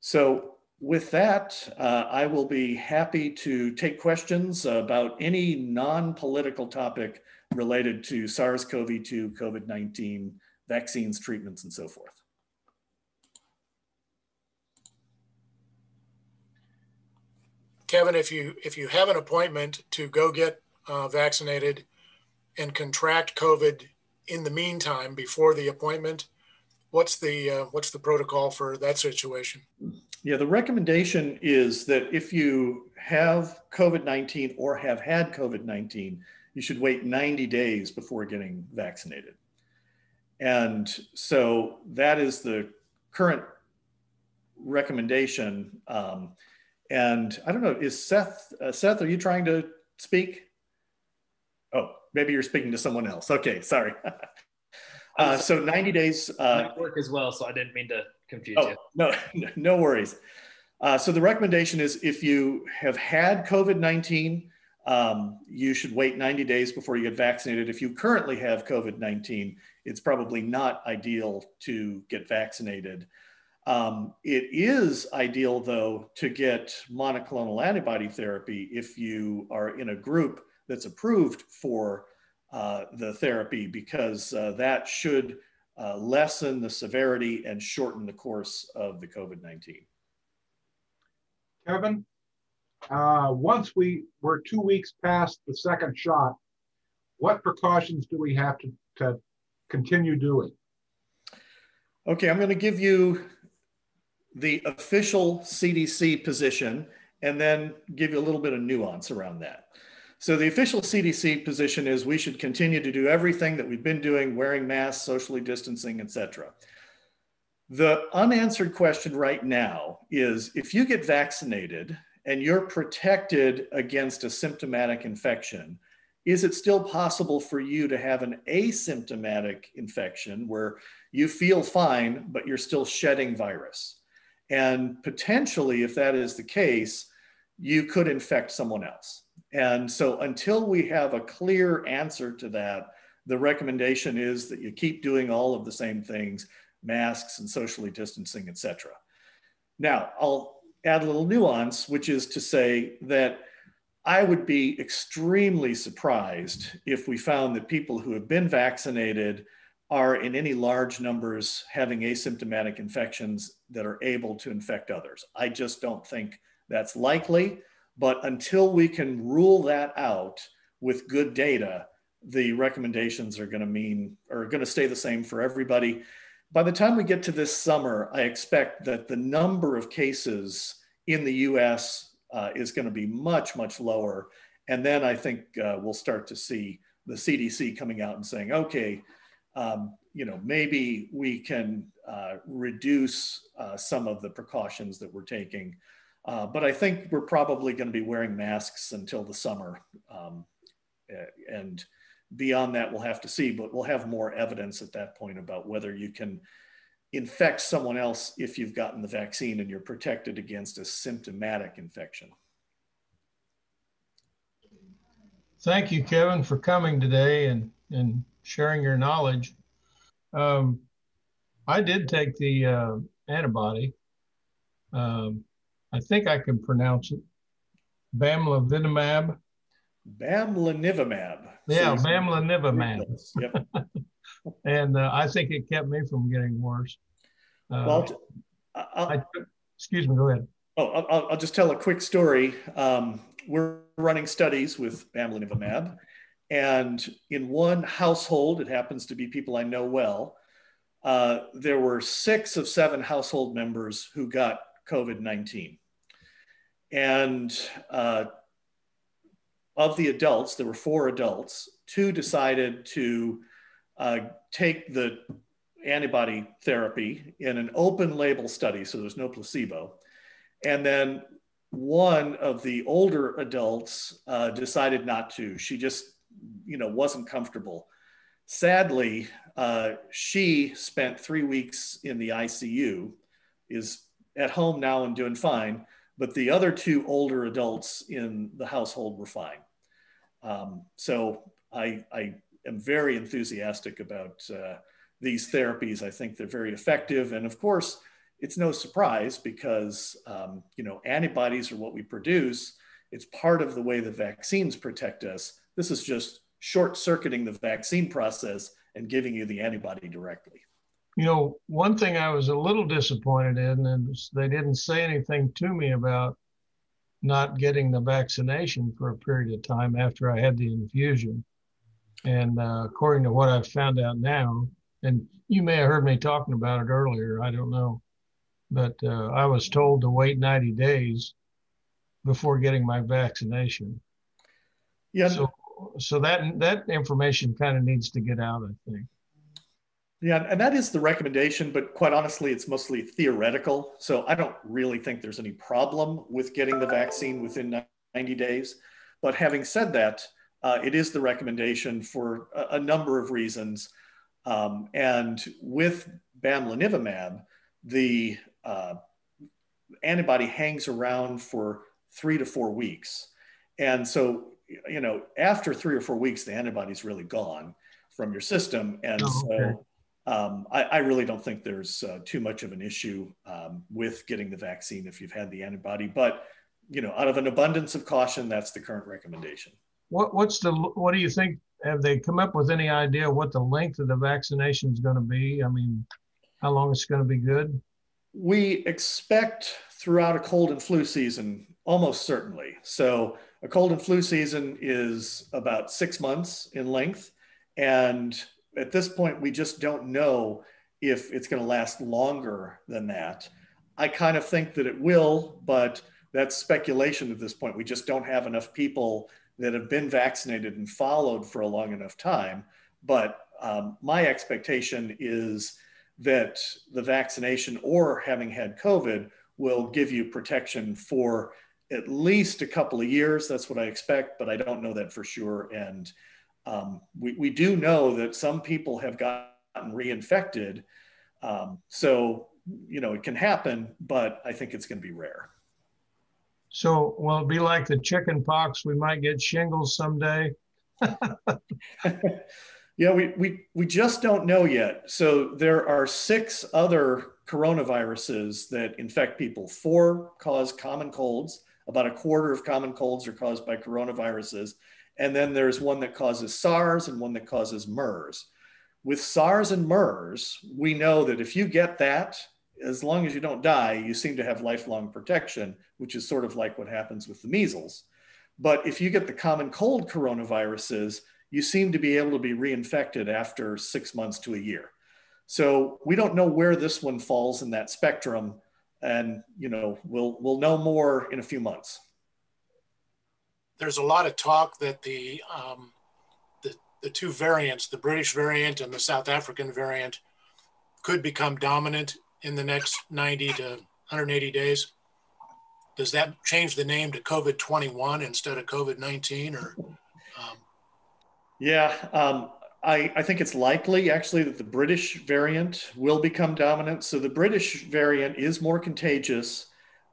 Speaker 11: So with that, I will be happy to take questions about any non-political topic related to SARS-CoV-2, COVID-19, vaccines, treatments, and so forth.
Speaker 4: Kevin, if you have an appointment to go get vaccinated and contract COVID in the meantime before the appointment, what's the protocol for that situation?
Speaker 11: Yeah, the recommendation is that if you have COVID-19 or have had COVID-19, you should wait 90 days before getting vaccinated. And so that is the current recommendation. And I don't know, is Seth, are you trying to speak? Oh, maybe you're speaking to someone else. Okay, sorry. So 90 days.
Speaker 12: I'm at work as well, so I didn't mean to confuse you.
Speaker 11: No worries. So the recommendation is if you have had COVID-19, you should wait 90 days before you get vaccinated. If you currently have COVID-19, it's probably not ideal to get vaccinated. It is ideal, though, to get monoclonal antibody therapy if you are in a group that's approved for the therapy, because that should lessen the severity and shorten the course of the COVID-19.
Speaker 13: Kevin, once we're 2 weeks past the second shot, what precautions do we have to continue doing?
Speaker 11: Okay, I'm going to give you the official CDC position and then give you a little bit of nuance around that. So the official CDC position is we should continue to do everything that we've been doing, wearing masks, socially distancing, etc. The unanswered question right now is if you get vaccinated and you're protected against a symptomatic infection, is it still possible for you to have an asymptomatic infection where you feel fine, but you're still shedding virus? And potentially, if that is the case, you could infect someone else. And so until we have a clear answer to that, the recommendation is that you keep doing all of the same things, masks and socially distancing, etc. Now, I'll add a little nuance, which is to say that I would be extremely surprised if we found that people who have been vaccinated are in any large numbers having asymptomatic infections that are able to infect others. I just don't think that's likely, but until we can rule that out with good data, the recommendations are going to stay the same for everybody. By the time we get to this summer, I expect that the number of cases in the US is going to be much, much lower. And then I think we'll start to see the CDC coming out and saying, okay, maybe we can reduce some of the precautions that we're taking. But I think we're probably going to be wearing masks until the summer. And beyond that, we'll have to see, but we'll have more evidence at that point about whether you can infect someone else if you've gotten the vaccine and you're protected against a symptomatic infection.
Speaker 10: Thank you, Kevin, for coming today and sharing your knowledge. I did take the antibody. I think I can pronounce it. Bamlanivimab.
Speaker 11: Bamlanivimab.
Speaker 10: Yeah, bamlanivimab.
Speaker 11: Yep.
Speaker 10: And I think it kept me from getting worse. Excuse me, go ahead.
Speaker 11: I'll just tell a quick story. We're running studies with bamlanivimab, and in one household, it happens to be people I know well, there were 6 of 7 household members who got COVID-19. And of the adults, there were 4 adults, 2 decided to take the antibody therapy in an open label study, so there's no placebo. And then one of the older adults decided not to. She just, wasn't comfortable. Sadly, she spent 3 weeks in the ICU, is at home now and doing fine, but the other 2 older adults in the household were fine. So I am very enthusiastic about these therapies. I think they're very effective. And of course, it's no surprise because, antibodies are what we produce. It's part of the way the vaccines protect us. This is just short-circuiting the vaccine process and giving you the antibody directly.
Speaker 10: You know, one thing I was a little disappointed in, and they didn't say anything to me about not getting the vaccination for a period of time after I had the infusion. And according to what I've found out now, and you may have heard me talking about it earlier, I don't know, but I was told to wait 90 days before getting my vaccination.
Speaker 11: Yeah.
Speaker 10: So that information kind of needs to get out, I think.
Speaker 11: Yeah, and that is the recommendation, but quite honestly, it's mostly theoretical. So I don't really think there's any problem with getting the vaccine within 90 days. But having said that, it is the recommendation for a number of reasons. And with bamlanivimab, the antibody hangs around for 3 to 4 weeks. And so, you know, after 3 or 4 weeks, the antibody's really gone from your system. And so I really don't think there's too much of an issue with getting the vaccine if you've had the antibody. But, you know, out of an abundance of caution, that's the current recommendation.
Speaker 10: What do you think? Have they come up with any idea what the length of the vaccination is going to be? I mean, how long it's going to be good?
Speaker 11: We expect throughout a cold and flu season, almost certainly. So a cold and flu season is about 6 months in length. And at this point, we just don't know if it's going to last longer than that. I kind of think that it will, but that's speculation at this point. We just don't have enough people that have been vaccinated and followed for a long enough time. But my expectation is that the vaccination or having had COVID will give you protection for at least a couple of years. That's what I expect, but I don't know that for sure. And we do know that some people have gotten reinfected. So, you know, it can happen, but I think it's going to be rare.
Speaker 10: So will it be like the chicken pox? We might get shingles someday.
Speaker 11: Yeah, we just don't know yet. So there are 6 other coronaviruses that infect people. 4 cause common colds. About a quarter of common colds are caused by coronaviruses. And then there's one that causes SARS and one that causes MERS. With SARS and MERS, we know that if you get that, as long as you don't die, you seem to have lifelong protection, which is sort of like what happens with the measles. But if you get the common cold coronaviruses, you seem to be able to be reinfected after 6 months to a year. So we don't know where this one falls in that spectrum. And, you know, we'll know more in a few months.
Speaker 4: There's a lot of talk that the 2 variants, the British variant and the South African variant, could become dominant in the next 90 to 180 days. Does that change the name to COVID-21 instead of COVID-19? Or
Speaker 11: Yeah, I think it's likely actually that the British variant will become dominant. So the British variant is more contagious.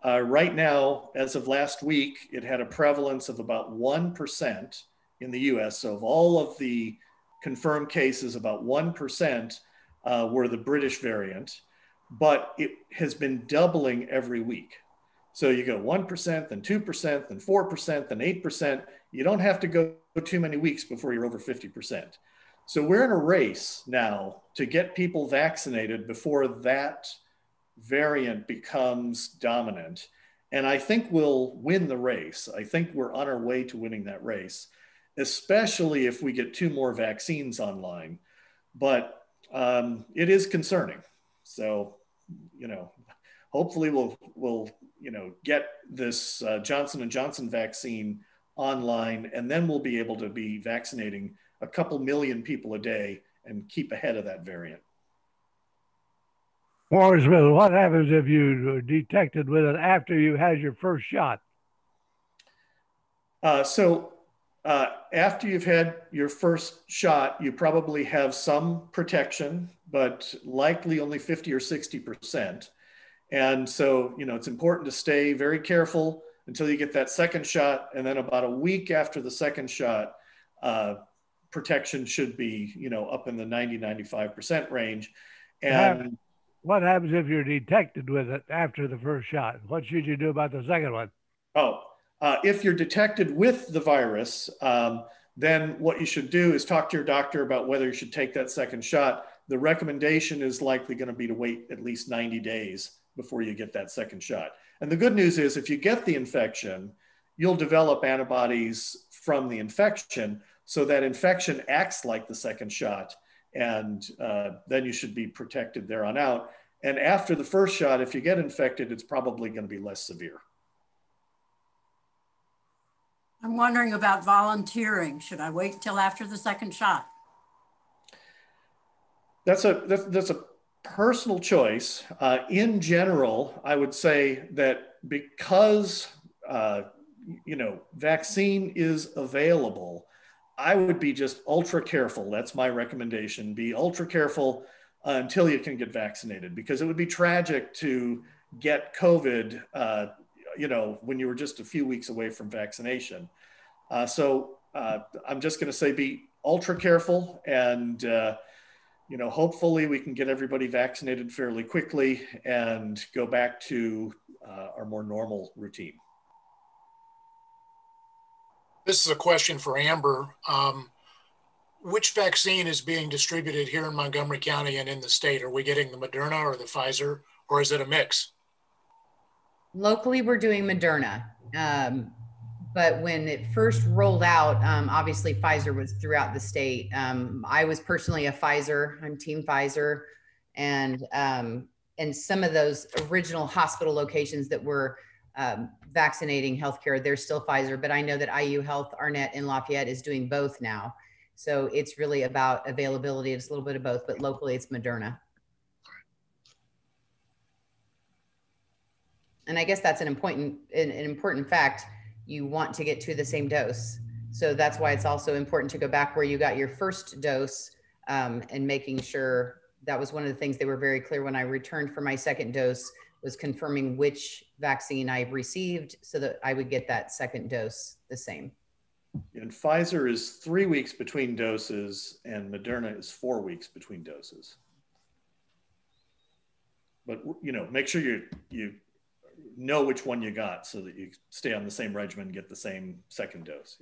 Speaker 11: Right now, as of last week, it had a prevalence of about 1% in the US. So of all of the confirmed cases, about 1% were the British variant, but it has been doubling every week. So you go 1%, then 2%, then 4%, then 8%. You don't have to go too many weeks before you're over 50%. So we're in a race now to get people vaccinated before that variant becomes dominant. And I think we'll win the race. I think we're on our way to winning that race, especially if we get 2 more vaccines online. But it is concerning. So, you know, hopefully we'll you know, get this Johnson & Johnson vaccine online, and then we'll be able to be vaccinating a couple million people a day and keep ahead of that variant.
Speaker 14: Crawfordsville, what happens if you detected with it after you had your first shot?
Speaker 11: After you've had your first shot, you probably have some protection, but likely only 50 or 60%. And so, you know, it's important to stay very careful until you get that second shot. And then about a week after the second shot, protection should be, you know, up in the 90-95% range. And
Speaker 14: what happens if you're detected with it after the first shot? What should you do about the second one?
Speaker 11: If you're detected with the virus, then what you should do is talk to your doctor about whether you should take that second shot. The recommendation is likely going to be to wait at least 90 days before you get that second shot. And the good news is if you get the infection, you'll develop antibodies from the infection, so that infection acts like the second shot, and then you should be protected there on out. And after the first shot, if you get infected, it's probably going to be less severe.
Speaker 9: I'm wondering about volunteering. Should I wait till after the second shot?
Speaker 11: That's a personal choice. In general, I would say that because vaccine is available, I would be just ultra careful. That's my recommendation. Be ultra careful until you can get vaccinated, because it would be tragic to get COVID, when you were just a few weeks away from vaccination. So I'm just going to say be ultra careful, and hopefully we can get everybody vaccinated fairly quickly and go back to our more normal routine.
Speaker 4: This is a question for Amber. Which vaccine is being distributed here in Montgomery County and in the state? Are we getting the Moderna or the Pfizer, or is it a mix?
Speaker 5: Locally, we're doing Moderna. But when it first rolled out, obviously Pfizer was throughout the state. I was personally a Pfizer. I'm Team Pfizer, and some of those original hospital locations that were vaccinating healthcare, they're still Pfizer. But I know that IU Health Arnett in Lafayette is doing both now. So it's really about availability. It's a little bit of both, but locally it's Moderna. And I guess that's an important fact. You want to get to the same dose. So that's why it's also important to go back where you got your first dose, and making sure. That was one of the things they were very clear when I returned for my second dose, was confirming which vaccine I received so that I would get that second dose the same.
Speaker 11: And Pfizer is 3 weeks between doses, and Moderna is 4 weeks between doses. But make sure you know which one you got, so that you stay on the same regimen and get the same second dose.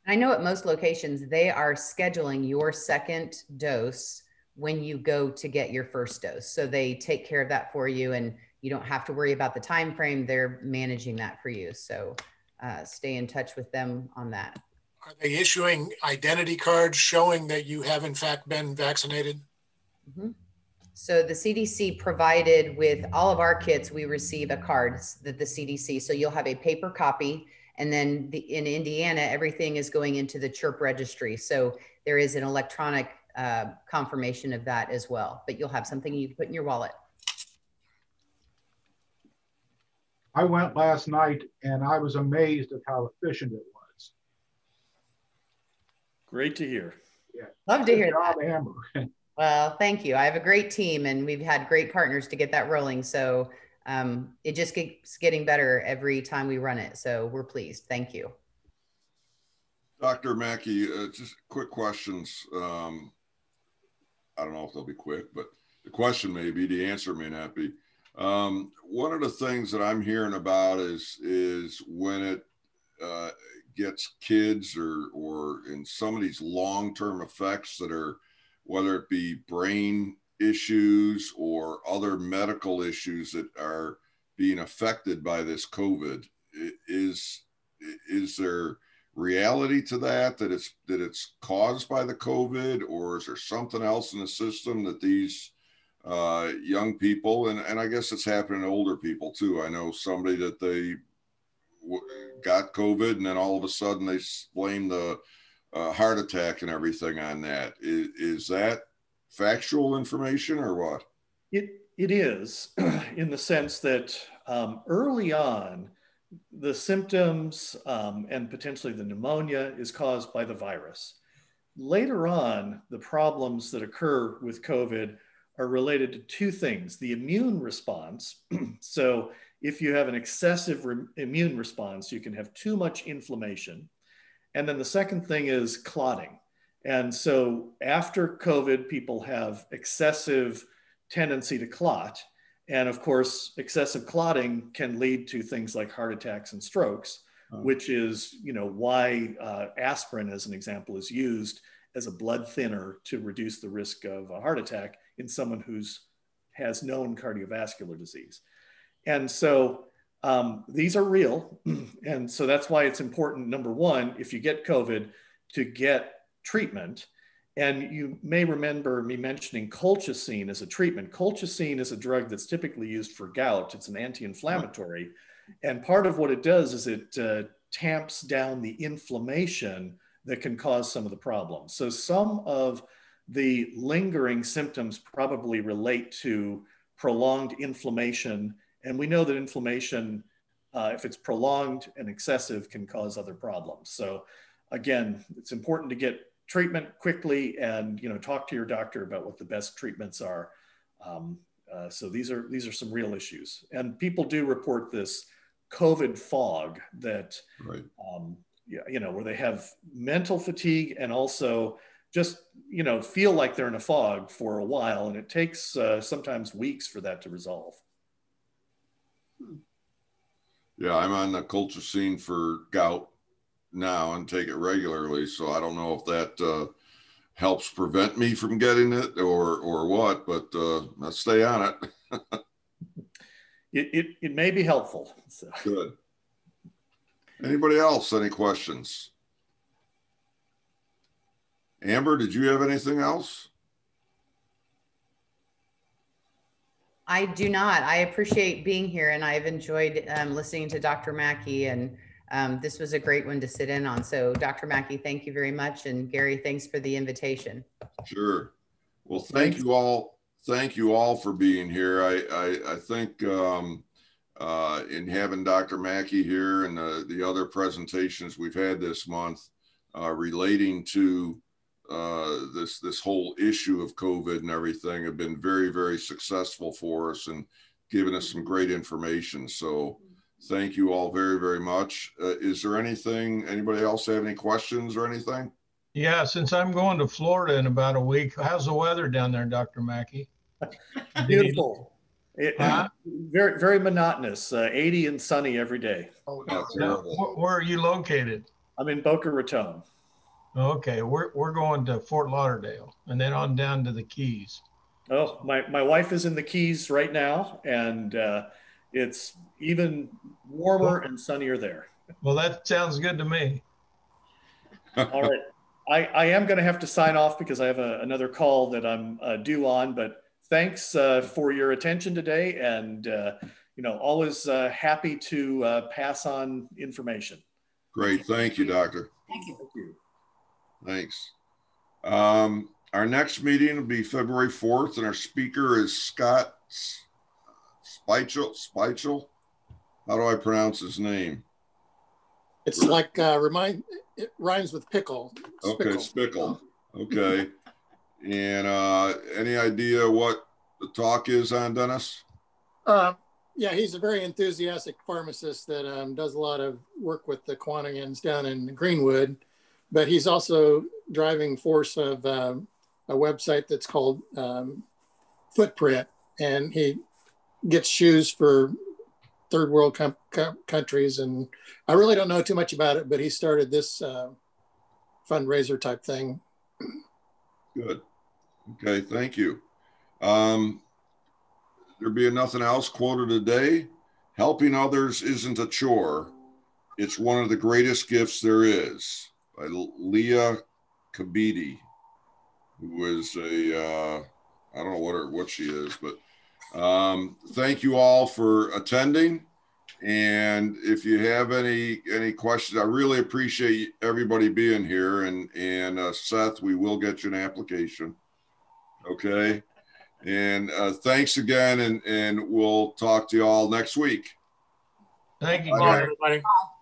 Speaker 5: I know at most locations, they are scheduling your second dose when you go to get your first dose. So they take care of that for you, and you don't have to worry about the time frame. They're managing that for you. So stay in touch with them on that.
Speaker 4: Are they issuing identity cards showing that you have in fact been vaccinated?
Speaker 5: Mm-hmm. So the CDC provided with all of our kits, we receive a card that the CDC, so you'll have a paper copy, and then in Indiana, everything is going into the CHIRP registry. So there is an electronic confirmation of that as well, but you'll have something you can put in your wallet.
Speaker 13: I went last night and I was amazed at how efficient it was.
Speaker 11: Great to hear.
Speaker 13: Yeah.
Speaker 5: Love to hear that.
Speaker 13: Amber.
Speaker 5: Well, thank you. I have a great team, and we've had great partners to get that rolling. So it just keeps getting better every time we run it. So we're pleased. Thank you.
Speaker 1: Dr. Maki, just quick questions. I don't know if they'll be quick, but the question may be, the answer may not be. One of the things that I'm hearing about is when it gets kids or in some of these long-term effects that are, whether it be brain issues or other medical issues that are being affected by this COVID, is there reality to that it's caused by the COVID, or is there something else in the system that these young people, and I guess it's happening to older people too. I know somebody that they got COVID and then all of a sudden they blame the heart attack and everything on that. Is that factual information or what?
Speaker 11: It is, in the sense that early on, the symptoms and potentially the pneumonia is caused by the virus. Later on, the problems that occur with COVID are related to two things: the immune response. So if you have an excessive immune response, you can have too much inflammation. And then the second thing is clotting. And so after COVID, people have excessive tendency to clot. And of course, excessive clotting can lead to things like heart attacks and strokes, which is, you know, why aspirin, as an example, is used as a blood thinner to reduce the risk of a heart attack in someone who's has known cardiovascular disease. And so these are real. And so that's why it's important, number one, if you get COVID, to get treatment. And you may remember me mentioning colchicine as a treatment. Colchicine is a drug that's typically used for gout. It's an anti-inflammatory. And part of what it does is it tamps down the inflammation that can cause some of the problems. So some of the lingering symptoms probably relate to prolonged inflammation. And we know that inflammation, if it's prolonged and excessive, can cause other problems. So again, it's important to get treatment quickly and, you know, talk to your doctor about what the best treatments are. So these are some real issues. And people do report this COVID fog that,
Speaker 1: right.
Speaker 11: You know, where they have mental fatigue and also just, you know, feel like they're in a fog for a while. And it takes sometimes weeks for that to resolve.
Speaker 1: Yeah, I'm on the colchicine for gout now and take it regularly. So I don't know if that helps prevent me from getting it or what, but let's stay on it.
Speaker 11: It may be helpful. So.
Speaker 1: Good. Anybody else? Any questions? Amber, did you have anything else?
Speaker 5: I do not. I appreciate being here, and I've enjoyed listening to Dr. Maki, and this was a great one to sit in on. So Dr. Maki, thank you very much. And Gary, thanks for the invitation.
Speaker 1: Sure. Well, thank you all. Thank you all for being here. I think in having Dr. Maki here and the other presentations we've had this month relating to this whole issue of COVID and everything have been very, very successful for us and given us some great information. So thank you all very, very much. Is there anything, anybody else have any questions or anything?
Speaker 10: Yeah, since I'm going to Florida in about a week, how's the weather down there, Dr. Maki?
Speaker 11: Beautiful. Very, very monotonous. 80 and sunny every day.
Speaker 1: Oh, terrible.
Speaker 10: Where are you located?
Speaker 11: I'm in Boca Raton.
Speaker 10: Okay, we're going to Fort Lauderdale and then on down to the Keys.
Speaker 11: Oh, my wife is in the Keys right now, and it's even warmer and sunnier there.
Speaker 10: Well, that sounds good to me.
Speaker 11: All right. I am going to have to sign off because I have another call that I'm due on, but thanks for your attention today, and you know, always happy to pass on information.
Speaker 1: Great. Thank you, Doctor.
Speaker 9: Thank you.
Speaker 11: Thank you.
Speaker 1: Thanks. Our next meeting will be February 4th, and our speaker is Scott Speichel. How do I pronounce his name?
Speaker 4: It's like it rhymes with pickle.
Speaker 1: Okay, Spickle. Okay. And any idea what the talk is on, Dennis?
Speaker 15: Yeah, he's a very enthusiastic pharmacist that does a lot of work with the Quantians down in Greenwood, but he's also driving force of a website that's called Footprint, and he gets shoes for third world countries. And I really don't know too much about it, but he started this fundraiser type thing.
Speaker 1: Good. Okay, thank you. There be nothing else quoted today. Helping others isn't a chore. It's one of the greatest gifts there is, by Leah Kabidi, who is a, I don't know what she is, but thank you all for attending. And if you have any questions, I really appreciate everybody being here. And Seth, we will get you an application. Okay. And thanks again. And we'll talk to you all next week.
Speaker 10: Thank you.
Speaker 4: Bye, everybody.
Speaker 9: Bye.